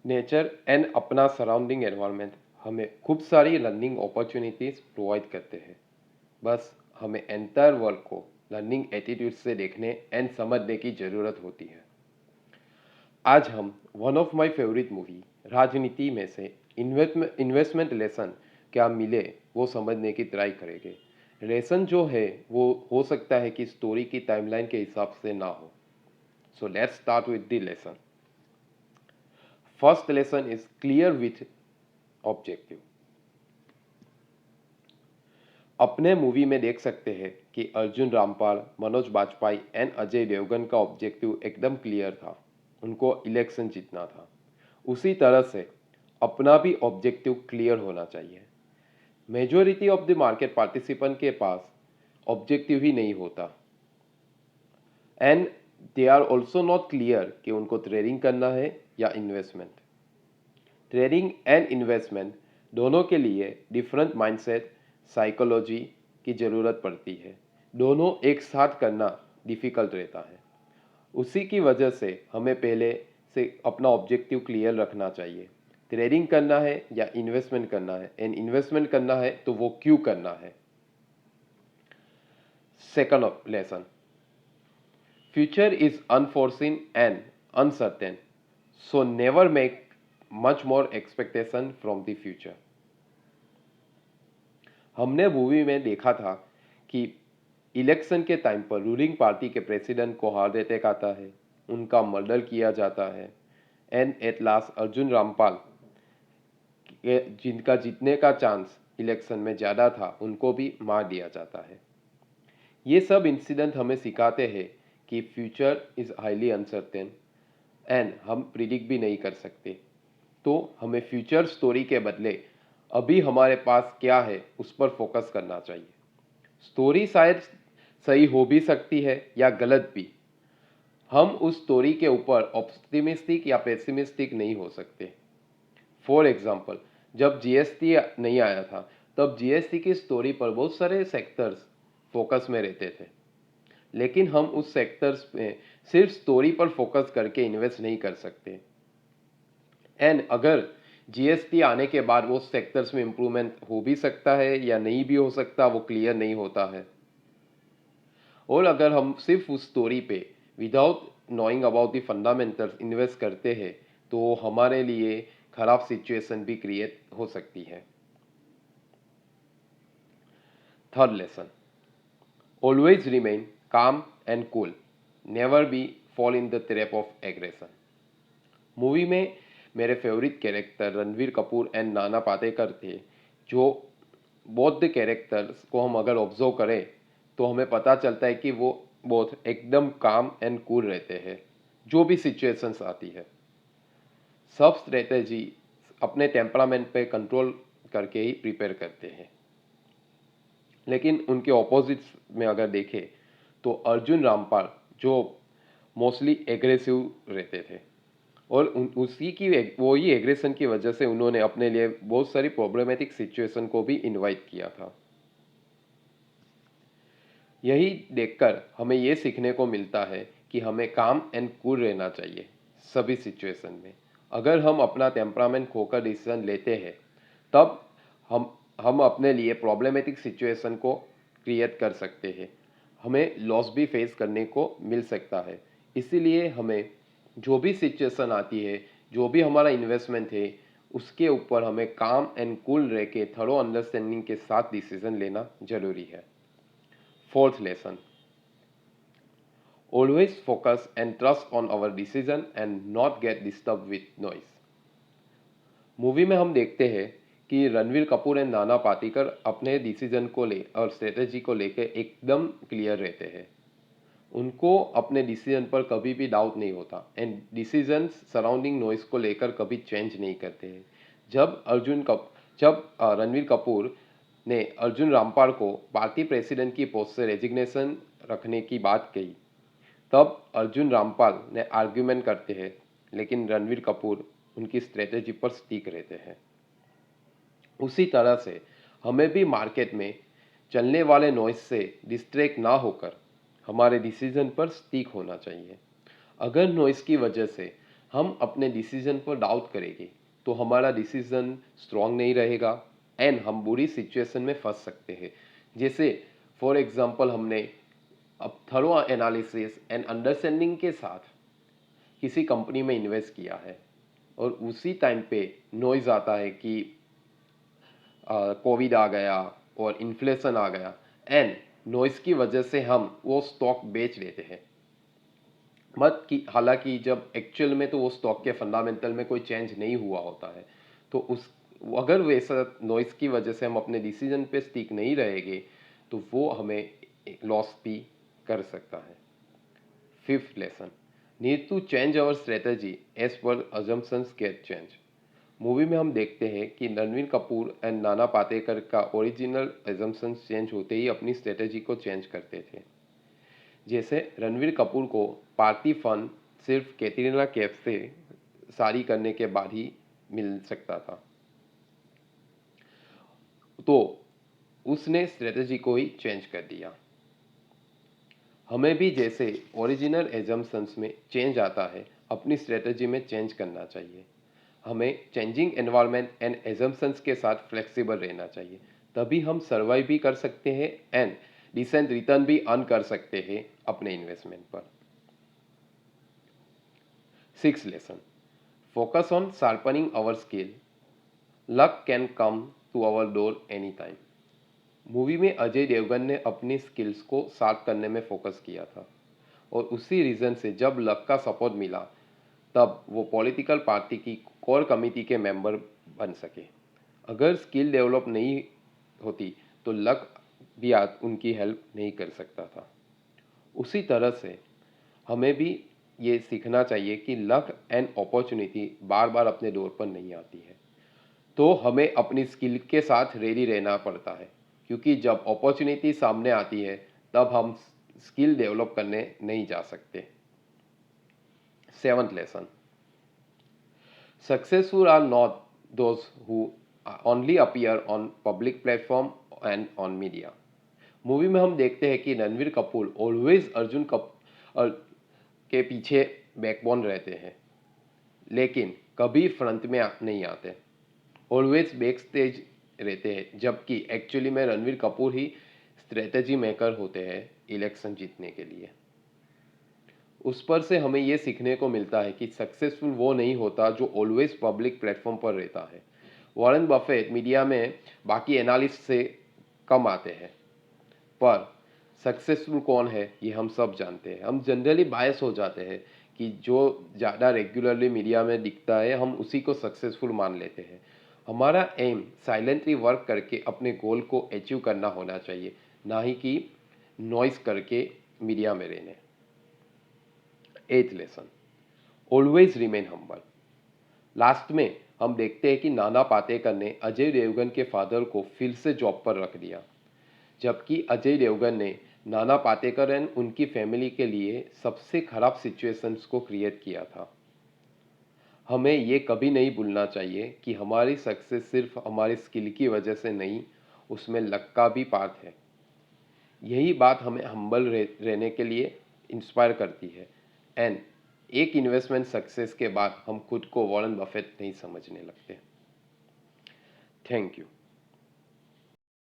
Nature and अपना surrounding environment हमें खूब सारी लर्निंग अपॉर्चुनिटीज प्रोवाइड करते हैं। बस हमें एंटायर वर्ल्ड को लर्निंग एटीट्यूड से देखने एंड समझने की ज़रूरत होती है। आज हम one of my favourite movie राजनीति में से इन्वेस्टमेंट लेसन क्या मिले वो समझने की ट्राई करेंगे। लेसन जो है वो हो सकता है कि स्टोरी की टाइमलाइन के हिसाब से ना हो। So let's start with the lesson. First lesson is clear with objective. अपने मूवी में देख सकते हैं कि अर्जुन रामपाल, मनोज बाजपेयी एंड अजय देवगन का ऑब्जेक्टिव एकदम क्लियर था। उनको इलेक्शन जीतना था। उसी तरह से अपना भी ऑब्जेक्टिव क्लियर होना चाहिए। Majority of the market participant के पास ऑब्जेक्टिव ही नहीं होता and they are also not clear कि उनको ट्रेडिंग करना है या इन्वेस्टमेंट। ट्रेडिंग एंड इन्वेस्टमेंट दोनों के लिए डिफरेंट माइंडसेट, साइकोलॉजी की ज़रूरत पड़ती है। दोनों एक साथ करना डिफ़िकल्ट रहता है। उसी की वजह से हमें पहले से अपना ऑब्जेक्टिव क्लियर रखना चाहिए। ट्रेडिंग करना है या इन्वेस्टमेंट करना है, एंड इन्वेस्टमेंट करना है तो वो क्यों करना है। Second lesson, future is unforeseen and uncertain, so never make much more expectation from the future. हमने मूवी में देखा था कि इलेक्शन के टाइम पर रूलिंग पार्टी के प्रेसिडेंट को हार देते आता है, उनका मर्डर किया जाता है and at last Arjun Rampal जिनका जीतने का चांस इलेक्शन में ज़्यादा था उनको भी मार दिया जाता है। ये सब इंसिडेंट हमें सिखाते हैं कि future is highly uncertain and हम प्रिडिक्ट भी नहीं कर सकते। तो हमें फ्यूचर स्टोरी के बदले अभी हमारे पास क्या है उस पर फोकस करना चाहिए। स्टोरी शायद सही हो भी सकती है या गलत भी। हम उस स्टोरी के ऊपर ऑप्टिमिस्टिक या पेसिमिस्टिक नहीं हो सकते। फॉर एग्जाम्पल, जब जीएसटी नहीं आया था तब जीएसटी की स्टोरी पर बहुत सारे सेक्टर्स फोकस में रहते थे, लेकिन हम उस सेक्टर्स में सिर्फ स्टोरी पर फोकस करके इन्वेस्ट नहीं कर सकते। एंड अगर जीएसटी आने के बाद वो सेक्टर्स में इम्प्रूवमेंट हो भी सकता है या नहीं भी हो सकता, वो क्लियर नहीं होता है। और अगर हम सिर्फ उस स्टोरी पे without knowing about the fundamentals invest करते हैं तो हमारे लिए खराब सिचुएशन भी क्रिएट हो सकती है। थर्ड लेसन, ऑलवेज रिमेन काम and cool, never be fall in the trap of aggression. Movie में मेरे favourite character Ranveer Kapoor and Nana Patekar थे, जो बोथ द कैरेक्टर्स को हम अगर ऑब्जर्व करें तो हमें पता चलता है कि वो बोथ एकदम काम एंड कूल रहते हैं जो भी सिचुएशंस आती है। सब स्ट्रेटेजी अपने टेम्परामेंट पे कंट्रोल करके ही प्रिपेयर करते हैं। लेकिन उनके ऑपोजिट्स में अगर देखें तो अर्जुन रामपाल जो मोस्टली एग्रेसिव रहते थे और उसी की वही एग्रेशन की वजह से उन्होंने अपने लिए बहुत सारी प्रॉब्लमेटिक सिचुएशन को भी इनवाइट किया था। यही देखकर हमें ये सीखने को मिलता है कि हमें काम एंड कूल रहना चाहिए सभी सिचुएशन में। अगर हम अपना टेम्परामेंट खोकर डिसीजन लेते हैं तब हम अपने लिए प्रॉब्लमेटिक सिचुएशन को क्रिएट कर सकते हैं, हमें लॉस भी फेस करने को मिल सकता है। इसीलिए हमें जो भी सिचुएशन आती है, जो भी हमारा इन्वेस्टमेंट है, उसके ऊपर हमें काम एंड कूल रह के थरो अंडरस्टैंडिंग के साथ डिसीजन लेना जरूरी है। Fourth lesson, always focus and trust on our decision and not get disturbed with noise। Movie में हम देखते हैं कि रणवीर कपूर एंड नाना पाटेकर अपने डिसीजन को ले और स्ट्रेटेजी को लेकर एकदम क्लियर रहते हैं। उनको अपने डिसीजन पर कभी भी डाउट नहीं होता एंड डिसीजन सराउंडिंग नॉइस को लेकर कभी चेंज नहीं करते हैं। जब रणवीर कपूर ने अर्जुन रामपाल को पार्टी प्रेसिडेंट की पोस्ट से रेजिग्नेशन रखने की बात कही तब अर्जुन रामपाल ने आर्ग्यूमेंट करते हैं, लेकिन रणवीर कपूर उनकी स्ट्रेटेजी पर स्टिक रहते हैं। उसी तरह से हमें भी मार्केट में चलने वाले नॉइस से डिस्ट्रैक्ट ना होकर हमारे डिसीजन पर स्टिक होना चाहिए। अगर नॉइस की वजह से हम अपने डिसीजन पर डाउट करेंगे तो हमारा डिसीजन स्ट्रांग नहीं रहेगा एंड हम बुरी सिचुएशन में फंस सकते हैं। जैसे फॉर एग्जांपल हमने अब थरो एनालिसिस एंड अंडरस्टैंडिंग के साथ किसी कंपनी में इन्वेस्ट किया है और उसी टाइम पे नॉइज आता है कि कोविड आ गया और इन्फ्लेशन आ गया एंड नॉइज की वजह से हम वो स्टॉक बेच लेते हैं। मत कि हालांकि जब एक्चुअल में तो वो स्टॉक के फंडामेंटल में कोई चेंज नहीं हुआ होता है, तो उस अगर वैसा नॉइस की वजह से हम अपने डिसीजन पे स्टिक नहीं रहेंगे तो वो हमें लॉस भी कर सकता है। Fifth lesson, need to change our strategy as per assumptions get change. Movie में हम देखते हैं कि रणवीर कपूर एंड नाना पाटेकर का ओरिजिनल एजम्पशंस चेंज होते ही अपनी स्ट्रेटजी को चेंज करते थे। जैसे रणवीर कपूर को पार्टी फंड सिर्फ कैटरीना कैफ से शादी करने के बाद ही मिल सकता था, तो उसने स्ट्रेटजी को ही चेंज कर दिया। हमें भी जैसे ओरिजिनल एजम्पशंस में चेंज आता है, अपनी स्ट्रेटजी में चेंज करना चाहिए। हमें चेंजिंग एनवायरनमेंट एंड एजम्पशंस के साथ फ्लेक्सिबल रहना चाहिए, तभी हम सर्वाइव भी कर सकते हैं एंड डिसेंट रिटर्न भी अर्न कर सकते हैं अपने इन्वेस्टमेंट पर। Six lesson, focus on sharpening our skill, luck can come to our door any time. Movie में अजय देवगन ने अपनी स्किल्स को शार्प करने में फोकस किया था और उसी रीज़न से जब लक का सपोर्ट मिला तब वो पॉलिटिकल पार्टी की कोर कमेटी के मेंबर बन सके। अगर स्किल डेवलप नहीं होती तो लक भी आज उनकी हेल्प नहीं कर सकता था। उसी तरह से हमें भी ये सीखना चाहिए कि लक एंड अपॉर्चुनिटी बार बार अपने डोर पर नहीं आती है, तो हमें अपनी स्किल के साथ रेडी रहना पड़ता है, क्योंकि जब अपॉर्चुनिटी सामने आती है तब हम स्किल डेवलप करने नहीं जा सकते। Seventh lesson, successful are not those who only appear on public platform and on media. Movie में हम देखते हैं कि रणवीर कपूर ऑलवेज अर्जुन के पीछे बैकबोन रहते हैं, लेकिन कभी फ्रंट में नहीं आते, ऑलवेज बैक स्टेज रहते हैं, जबकि एक्चुअली में रणवीर कपूर ही स्ट्रेटजी मेकर होते हैं इलेक्शन जीतने के लिए। उस पर से हमें ये सीखने को मिलता है कि सक्सेसफुल वो नहीं होता जो ऑलवेज पब्लिक प्लेटफॉर्म पर रहता है। वॉरेन बफेट मीडिया में बाकी एनालिस्ट से कम आते हैं, पर सक्सेसफुल कौन है ये हम सब जानते हैं। हम जनरली बायस हो जाते हैं कि जो ज़्यादा रेगुलरली मीडिया में दिखता है हम उसी को सक्सेसफुल मान लेते हैं। हमारा एम साइलेंटली वर्क करके अपने गोल को अचीव करना होना चाहिए, ना ही कि नॉइस करके मीडिया में रहने। एथ lesson, always remain humble. Last में हम देखते हैं कि नाना पाटेकर ने अजय देवगन के फादर को फिर से जॉब पर रख दिया, जबकि अजय देवगन ने नाना पाटेकर एंड उनकी फैमिली के लिए सबसे खराब सिचुएशंस को क्रिएट किया था। हमें ये कभी नहीं भूलना चाहिए कि हमारी सक्सेस सिर्फ हमारी स्किल की वजह से नहीं, उसमें लक का भी पार्ट है। यही बात हमें हम्बल रहने के लिए इंस्पायर करती है एंड एक इन्वेस्टमेंट सक्सेस के बाद हम खुद को वॉरेन बफेट नहीं समझने लगते। Thank you.